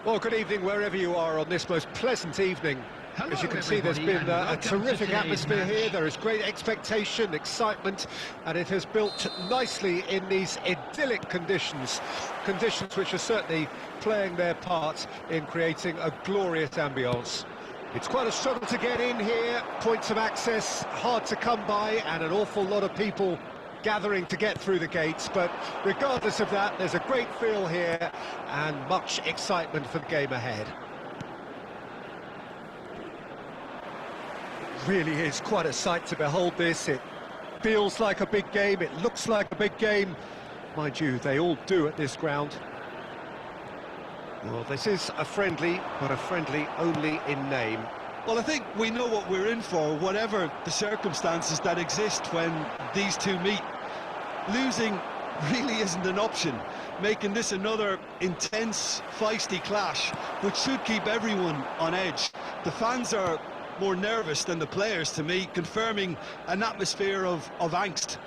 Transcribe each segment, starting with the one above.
Well, good evening wherever you are on this most pleasant evening. Hello, As you can see, there's everybody, been and a welcome to terrific today's atmosphere match. here. There is great expectation, excitement, and it has built nicely in these idyllic conditions. Conditions which are certainly playing their part in creating a glorious ambience. It's quite a struggle to get in here, points of access hard to come by, and an awful lot of people gathering to get through the gates, but regardless of that, there's a great feel here and much excitement for the game ahead. Really is quite a sight to behold this. It feels like a big game, it looks like a big game. Mind you, they all do at this ground. Well, this is a friendly, but a friendly only in name. Well, I think we know what we're in for, whatever the circumstances that exist when these two meet. Losing really isn't an option, making this another intense, feisty clash, which should keep everyone on edge. The fans are more nervous than the players, to me, confirming an atmosphere of angst.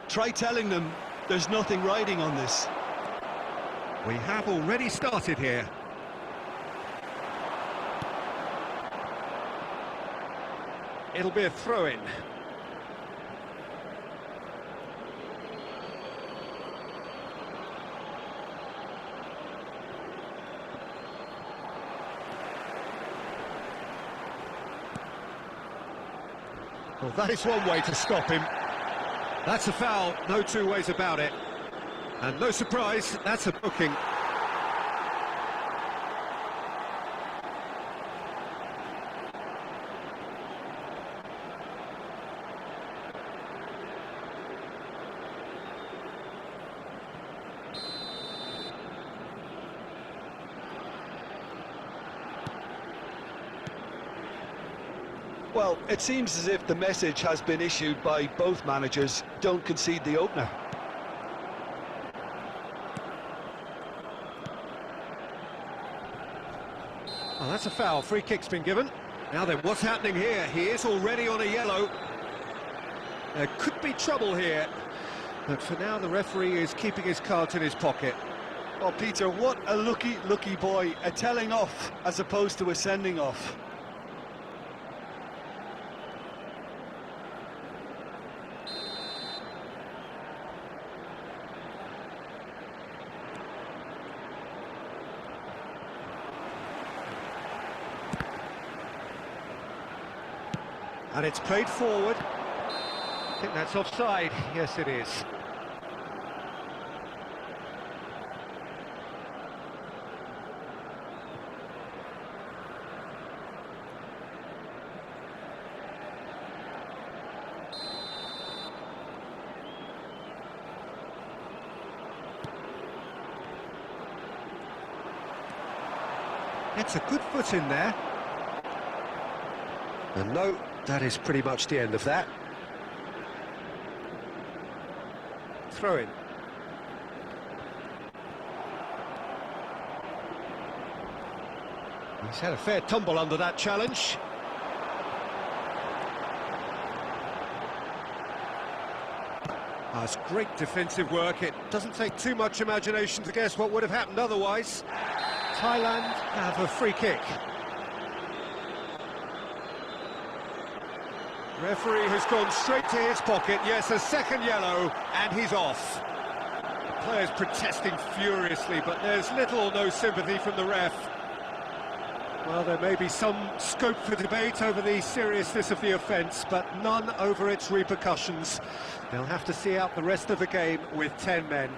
Try telling them there's nothing riding on this. We have already started here. It'll be a throw-in. Well, that is one way to stop him. That's a foul, no two ways about it. And no surprise, that's a booking. Well, it seems as if the message has been issued by both managers: don't concede the opener. Oh, that's a foul. Free kick's been given. Now then, what's happening here? He is already on a yellow. There could be trouble here. But for now, the referee is keeping his cards in his pocket. Oh, Peter, what a lucky boy. A telling off as opposed to a sending off. And it's played forward. I think that's offside. Yes, it is. It's a good foot in there. And no, that is pretty much the end of that. Throw in. He's had a fair tumble under that challenge. Oh, it's great defensive work. It doesn't take too much imagination to guess what would have happened otherwise. Thailand have a free kick. Referee has gone straight to his pocket. Yes, a second yellow, and he's off. Players protesting furiously, but there's little or no sympathy from the ref. Well, there may be some scope for debate over the seriousness of the offence, but none over its repercussions. They'll have to see out the rest of the game with 10 men.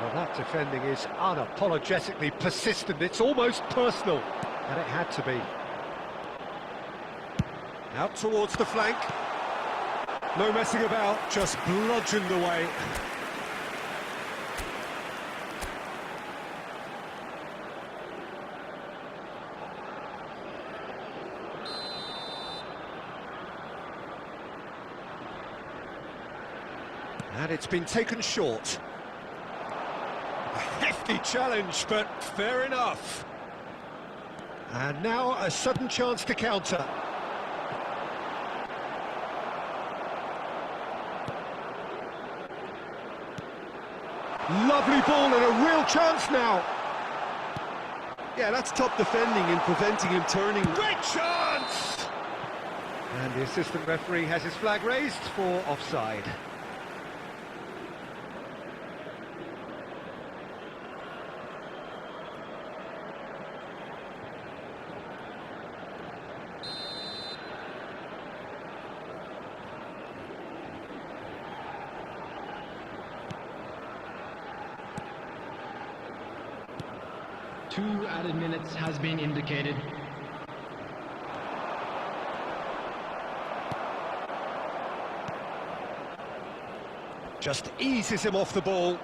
Well, that defending is unapologetically persistent. It's almost personal, and it had to be. Out towards the flank. No messing about, just bludgeoned away. And it's been taken short. A Hefty challenge, but fair enough. And now a sudden chance to counter. Lovely ball and a real chance now. Yeah, that's top defending and preventing him turning. Great chance! And the assistant referee has his flag raised for offside. Two added minutes has been indicated. Just eases him off the ball.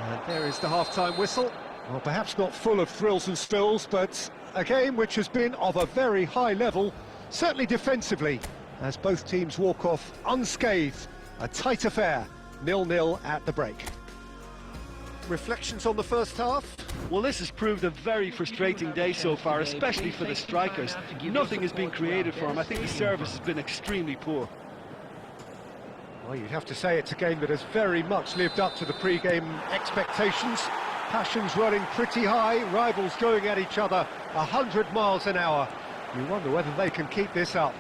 And there is the half-time whistle. Well, perhaps not full of thrills and spills, but a game which has been of a very high level, certainly defensively, as both teams walk off unscathed. A tight affair, 0-0 at the break. Reflections on the first half? Well, this has proved a very frustrating day so far, especially for the strikers. Nothing has been created for them. I think the service has been extremely poor. Well, you'd have to say it's a game that has very much lived up to the pre-game expectations. Passions running pretty high, rivals going at each other 100 miles an hour. You wonder whether they can keep this up.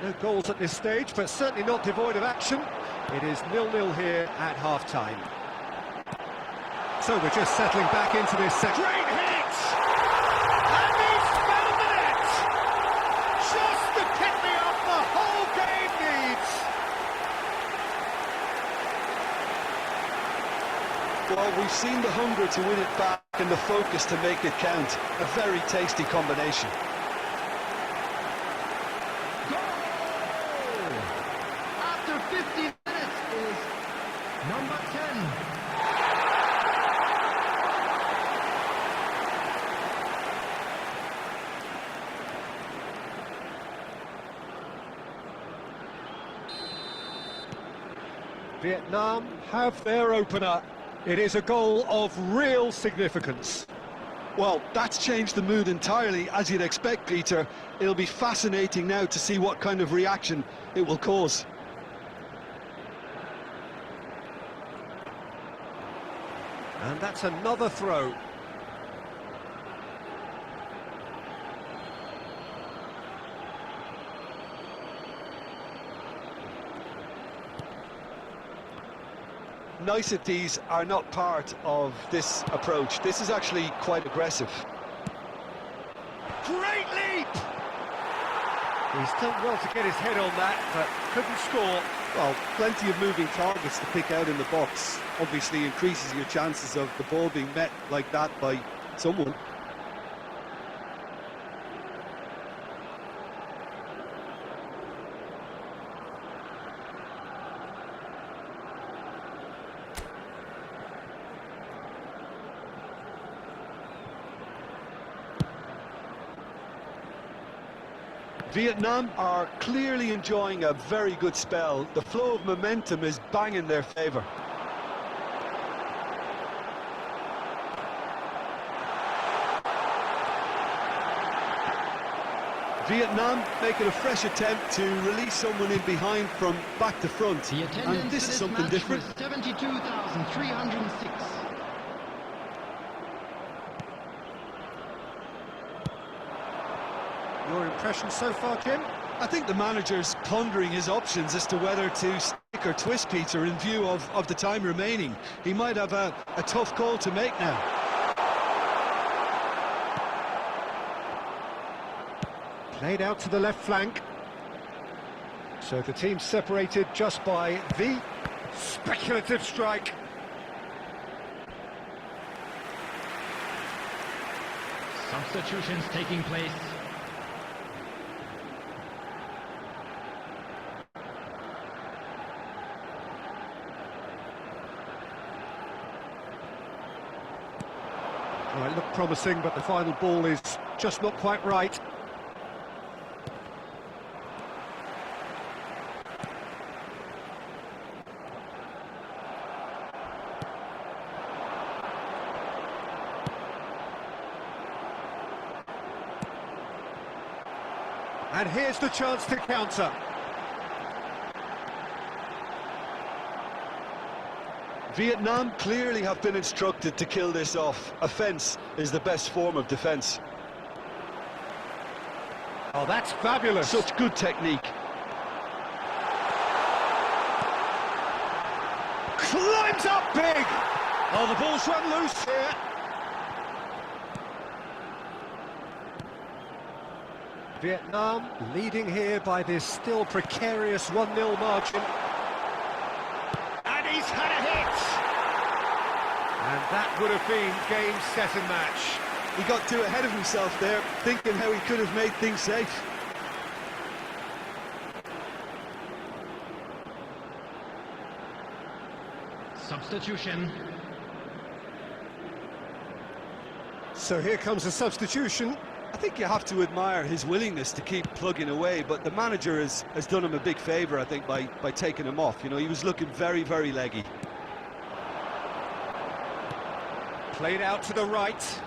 No goals at this stage, but certainly not devoid of action. It is 0-0 here at half-time. So we're just settling back into this second. Great hit! And he's found the net! Just the pick-me-up the whole game needs! Well, we've seen the hunger to win it back and the focus to make it count. A very tasty combination. Goal! After 50 minutes is number 10. Vietnam have their opener. It is a goal of real significance. Well, that's changed the mood entirely, as you'd expect, Peter. It'll be fascinating now to see what kind of reaction it will cause. And that's another throw. Niceties are not part of this approach. This is actually quite aggressive. Great leap! He's done well to get his head on that, but couldn't score. Well, plenty of moving targets to pick out in the box. Obviously increases your chances of the ball being met like that by someone. Vietnam are clearly enjoying a very good spell. The flow of momentum is bang in their favour. Vietnam making a fresh attempt to release someone in behind from back to front. And this is something different. 72,306. Your impression so far, Jim? I think the manager's pondering his options as to whether to stick or twist, Peter, in view of the time remaining. He might have a tough call to make now. Played out to the left flank. So the team separated just by the speculative strike. Substitutions taking place. Well, it looked promising, but the final ball is just not quite right. And here's the chance to counter. Vietnam clearly have been instructed to kill this off. Offence is the best form of defence. Oh, that's fabulous. Such good technique. Climbs up big. Oh, the ball's run loose here. Vietnam leading here by this still precarious 1-0 margin. And he's had a hit! And that would have been game, set and match. He got too ahead of himself there, thinking how he could have made things safe. Substitution. So here comes a substitution. I think you have to admire his willingness to keep plugging away, but the manager has done him a big favour, I think, by taking him off. You know, he was looking very, very leggy. Played out to the right.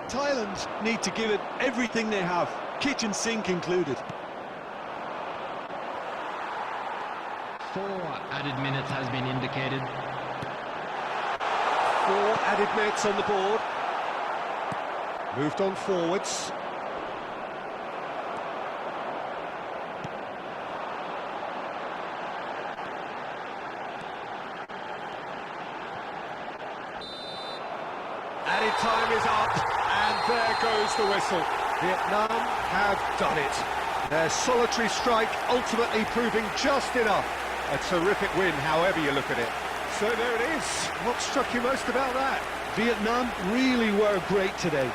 Thailand need to give it everything they have, kitchen sink included. 4 added minutes has been indicated. 4 added minutes on the board. Moved on forwards. Added time is up, and there goes the whistle. Vietnam have done it. Their solitary strike ultimately proving just enough. A terrific win, however you look at it. So there it is. What struck you most about that? Vietnam really were great today.